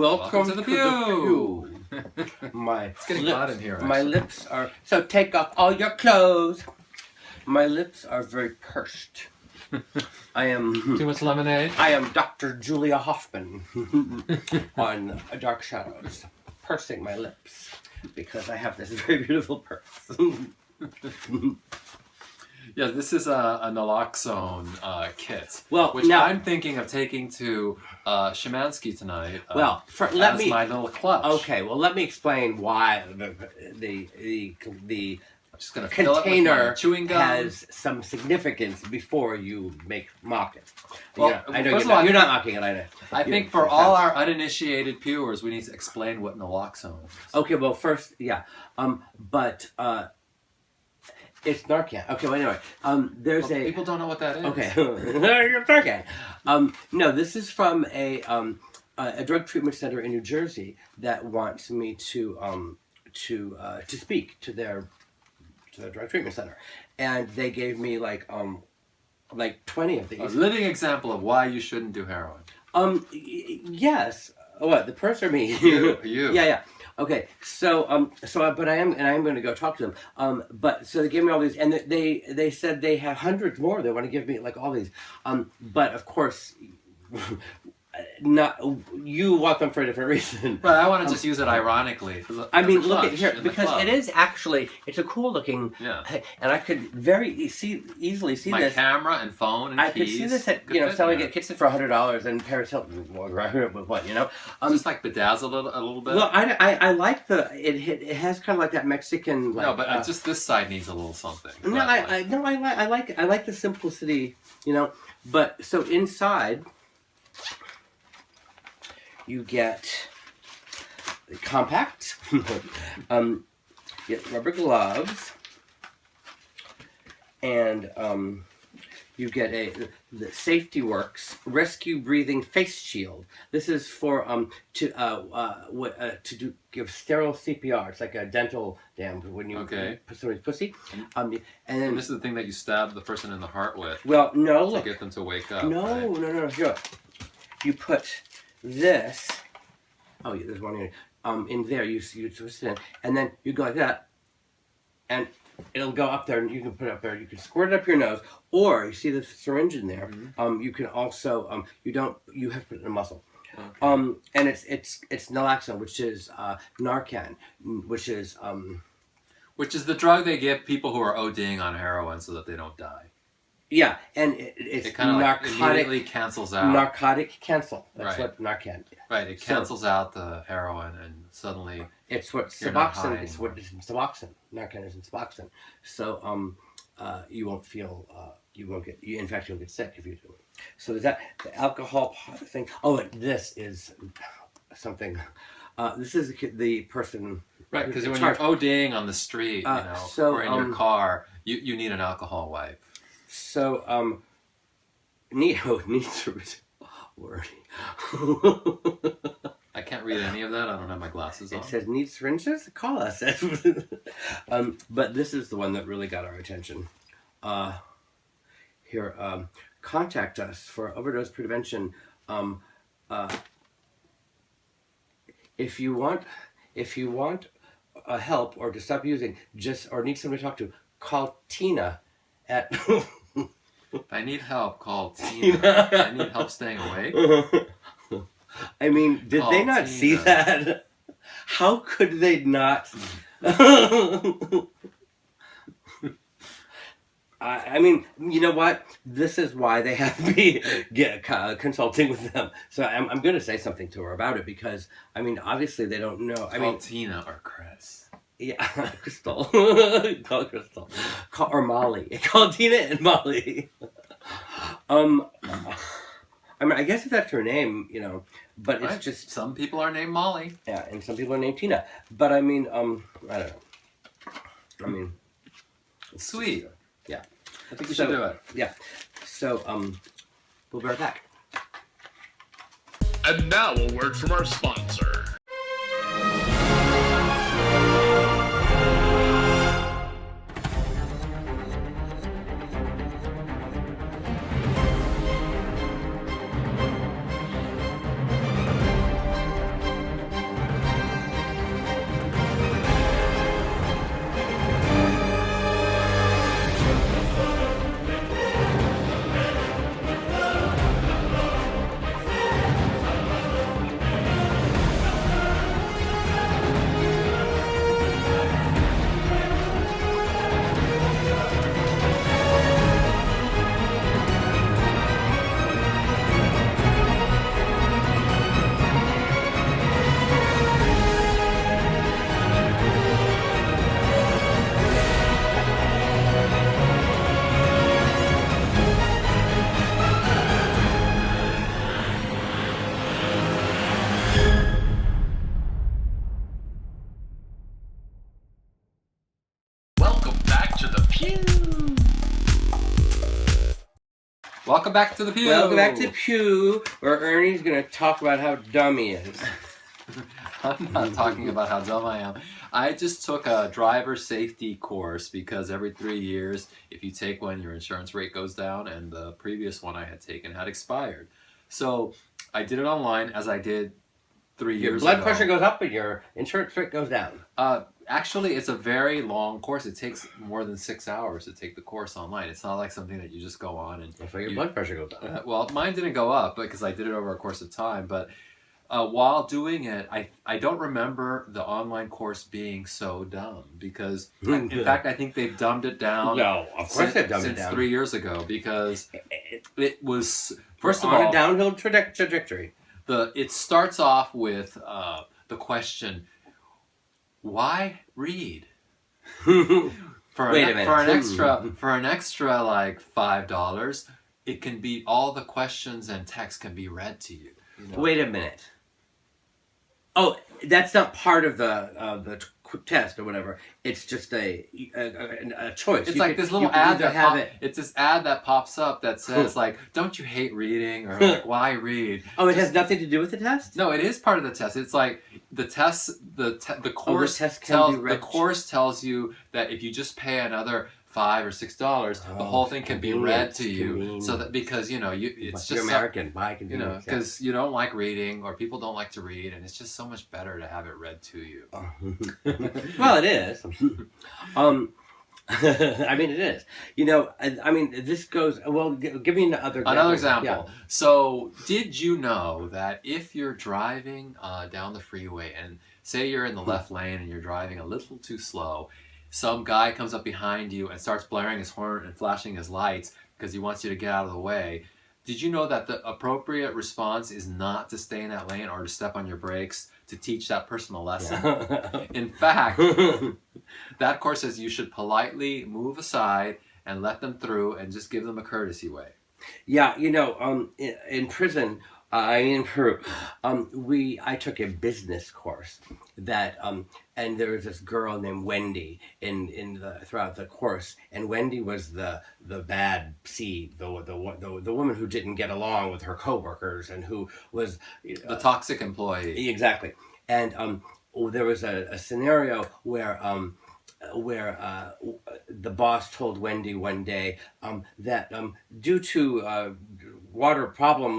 Welcome to the Peeew. It's getting hot in here. Actually. My lips are so. Take off all your clothes. My lips are very pursed. I am too much lemonade. I am Dr. Julia Hoffman on Dark Shadows, pursing my lips because I have this very beautiful purse. Yeah, this is a naloxone kit, well, which now, I'm thinking of taking to Szymanski tonight. Well, as my little clutch. Okay, well, let me explain why the just gonna container chewing gum. has some significance before you mock it. Well, I know first you're of all, not mocking it. I know. I think for all our uninitiated Peewers, we need to explain what naloxone is. Okay, well, first, yeah, it's Narcan. Okay, well, anyway, people don't know what that is. Okay, Narcan. No, this is from a drug treatment center in New Jersey that wants me to speak to their drug treatment center, and they gave me like 20 of these. A living example of why you shouldn't do heroin. Yes. What, the purse or me? You. Yeah. Okay. So but I'm going to go talk to them. But so they gave me all these, and they said they have hundreds more. They want to give me like all these. But of course, not you want them for a different reason. Right. I want to just use it ironically. I mean, look at here because it is actually it's a cool looking. Yeah. And I could easily see my this. camera and phone and I keys. could see this at selling at Kitson for $100 and Paris Hilton with what just like bedazzled a little bit. Well, I like it has kind of like that Mexican. Like, no, but just this side needs a little something. No, I like the simplicity, But so inside, you get the compact. You get rubber gloves, and you get the Safety Works Rescue Breathing Face Shield. This is for give sterile CPR. It's like a dental dam when you put somebody's pussy. And then this is the thing that you stab the person in the heart with. Well, no, to get them to wake up. No, right? no. Here, you put this. Oh, yeah, there's one here. In there, you twist it in, and then you go like that, and it'll go up there, and you can put it up there. You can squirt it up your nose, or you see the syringe in there. Mm-hmm. You can also you have to put it in a muscle. Okay. And it's naloxone, which is Narcan, which is the drug they give people who are ODing on heroin so that they don't die. Yeah, and it's kind of narcotic. Immediately cancels out. Narcotic cancel. That's right. what Narcan. Right, it cancels out the heroin, and suddenly it's what Suboxone. It's what is in Suboxone. Narcan is in Suboxone. So you won't feel. You won't get. In fact, you'll get sick if you do. So there's that. The alcohol thing. Oh, and this is something. This is the person. Right, because when you're ODing on the street, or in your car, you need an alcohol wipe. So, needs word. I can't read any of that. I don't have my glasses on. It says need syringes? Call us. But this is the one that really got our attention. Here, contact us for overdose prevention. If you want help or to stop using, or need somebody to talk to, call Tina at. If I need help, call Tina. I need help staying awake. I mean, did they not see that? How could they not? I mean, you know what? This is why they have me consulting with them. So I'm going to say something to her about it because, I mean, obviously they don't know. Call Tina or Chris. Yeah, Crystal. Call Crystal. Or Molly. Call Tina and Molly. I mean, I guess if that's her name, but it's just... Some people are named Molly. Yeah, and some people are named Tina. But I mean, I don't know. I mean... Sweet. Yeah. I think we should do it. Yeah. So, we'll be right back. And now a word from our sponsor. Welcome back to the Peew. Welcome back to Peew, where Ernie's going to talk about how dumb he is. I'm not talking about how dumb I am. I just took a driver safety course because every 3 years, if you take one, your insurance rate goes down, and the previous one I had taken had expired. So I did it online, as I did 3 years ago. Your blood pressure goes up and your insurance rate goes down. Actually, it's a very long course. It takes more than 6 hours to take the course online. It's not like something that you just go on and... That's why your blood pressure goes up. Well, mine didn't go up because I did it over a course of time, but while doing it, I don't remember the online course being so dumb because, in fact, I think they've dumbed it down. No, of course they've dumbed it down. Since 3 years ago because it was, first of all... on a downhill trajectory. It starts off with the question... Why read? For an extra like $5, it can be all the questions and text can be read to you. Wait a minute. Oh, that's not part of the test or whatever. It's just a choice. It's like this little ad it's this ad that pops up that says like, "Don't you hate reading?" or like, "Why read?" Oh, it has nothing to do with the test? No, it is part of the test. It's like the test. The course the course tells you that if you just pay another $5 or $6, the whole thing can be read to you. So that because it's just American, because you don't like reading or people don't like to read, and it's just so much better to have it read to you. Well, it is. I mean, it is. I mean, this goes. Well, give me another example. Yeah. So, did you know that if you're driving down the freeway and say you're in the left lane and you're driving a little too slow, some guy comes up behind you and starts blaring his horn and flashing his lights because he wants you to get out of the way. Did you know that the appropriate response is not to stay in that lane or to step on your brakes to teach that person a lesson? In fact, that course says you should politely move aside and let them through and just give them a courtesy way. Yeah, in prison, in Peru, I took a business course that, and there was this girl named Wendy throughout the course, and Wendy was the bad seed, the woman who didn't get along with her coworkers and who was the toxic employee. Exactly, and there was a scenario where the boss told Wendy one day that due to water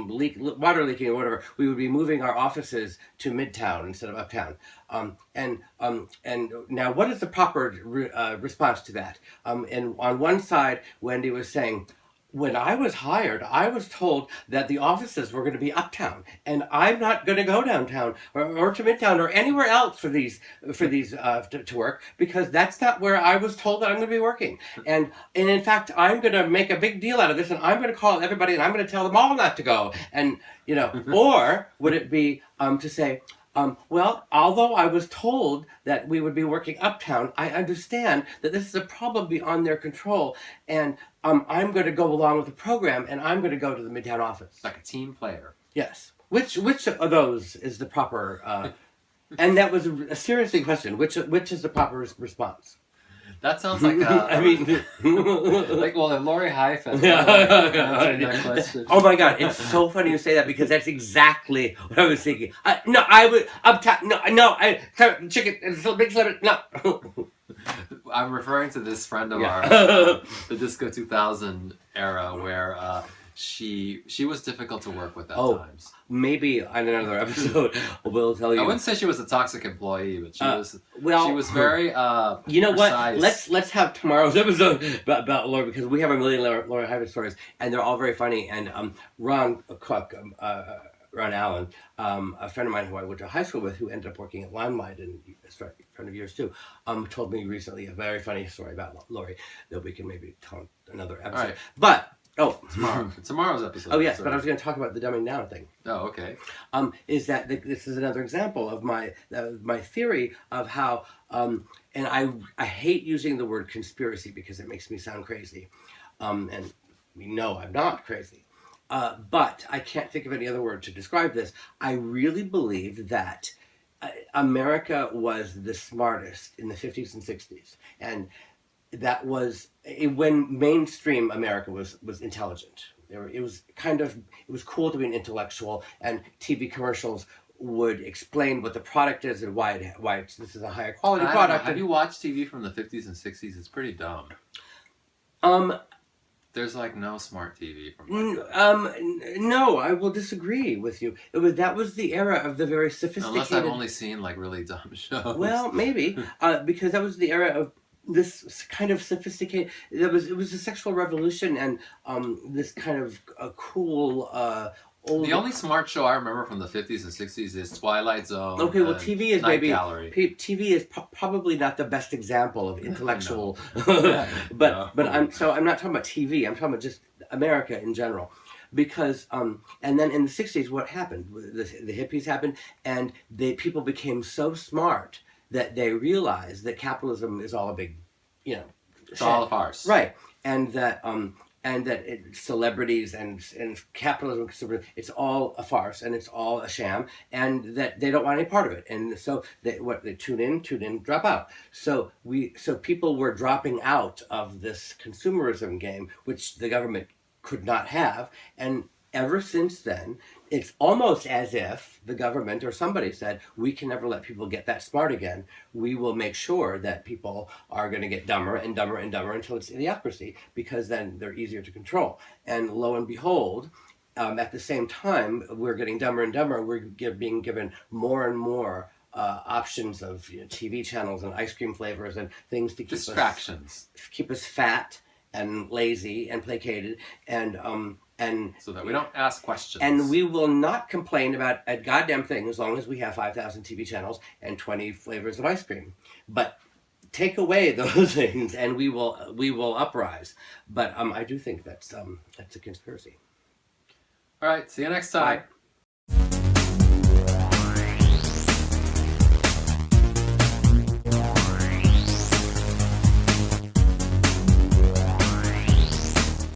leaking or whatever, we would be moving our offices to Midtown instead of Uptown. And now, what is the proper response to that? And on one side, Wendy was saying, when I was hired, I was told that the offices were going to be uptown, and I'm not going to go downtown or to Midtown or anywhere else for these to work, because that's not where I was told that I'm going to be working. And in fact, I'm going to make a big deal out of this, and I'm going to call everybody, and I'm going to tell them all not to go. And or would it be to say, well, although I was told that we would be working uptown, I understand that this is a problem beyond their control, and I'm going to go along with the program, and I'm going to go to the Midtown office. Like a team player. Yes. Which of those is the proper? And that was a seriously question. Which is the proper response? That sounds like like Lori Hyphen. That question. Oh my God, it's so funny you say that because that's exactly what I was thinking. No, I would uptown. No, chicken. Big sliver. No. I'm referring to this friend of ours, the Disco 2000 era, where she was difficult to work with at times. Maybe on another episode we'll tell you. I wouldn't say she was a toxic employee, but she was very you know precise. What? Let's have tomorrow's episode about Laura, because we have a million Laura Hyven stories, and they're all very funny. And Ron Cook, Ron Allen, a friend of mine who I went to high school with, who ended up working at Limelight and a friend of yours too, told me recently a very funny story about Lori that we can maybe tell another episode. Right. But tomorrow's episode. Oh yes, but I was going to talk about the dumbing down thing. Oh, okay. Is that this is another example of my theory of how, and I hate using the word conspiracy because it makes me sound crazy, and we know I'm not crazy, but I can't think of any other word to describe this. I really believe that America was the smartest in the 50s and 60s, and that was when mainstream America was intelligent. It was cool to be an intellectual, and TV commercials would explain what the product is and this is a higher quality I don't know. product. Have you watched TV from the 50s and 60s? It's pretty dumb. Um, There's like no smart TV from no, I will disagree with you. That was the era of the very sophisticated. Unless I've only seen like really dumb shows. Well, maybe because that was the era of this kind of sophisticated. It was a sexual revolution and this kind of cool. Old... The only smart show I remember from the 50s and 60s is Twilight Zone. Okay, well, TV is Night maybe Gallery. TV is probably not the best example of intellectual, No. but I'm not talking about TV. I'm talking about just America in general, because and then in the 60s, what happened? The hippies happened, and people became so smart that they realized that capitalism is all a big, It's all a farce, right? And that celebrities and capitalism, it's all a farce and it's all a sham, and that they don't want any part of it. And so they tune in, drop out. So people were dropping out of this consumerism game, which the government could not have. And ever since then, it's almost as if the government or somebody said, we can never let people get that smart again. We will make sure that people are going to get dumber and dumber and dumber until it's idiocracy, because then they're easier to control. And lo and behold, at the same time, we're getting dumber and dumber. We're being given more and more options of TV channels and ice cream flavors and things to keep us fat and lazy and placated and so that we don't ask questions. And we will not complain about a goddamn thing as long as we have 5,000 TV channels and 20 flavors of ice cream. But take away those things and we will uprise. But I do think that's a conspiracy. All right, see you next time. Bye.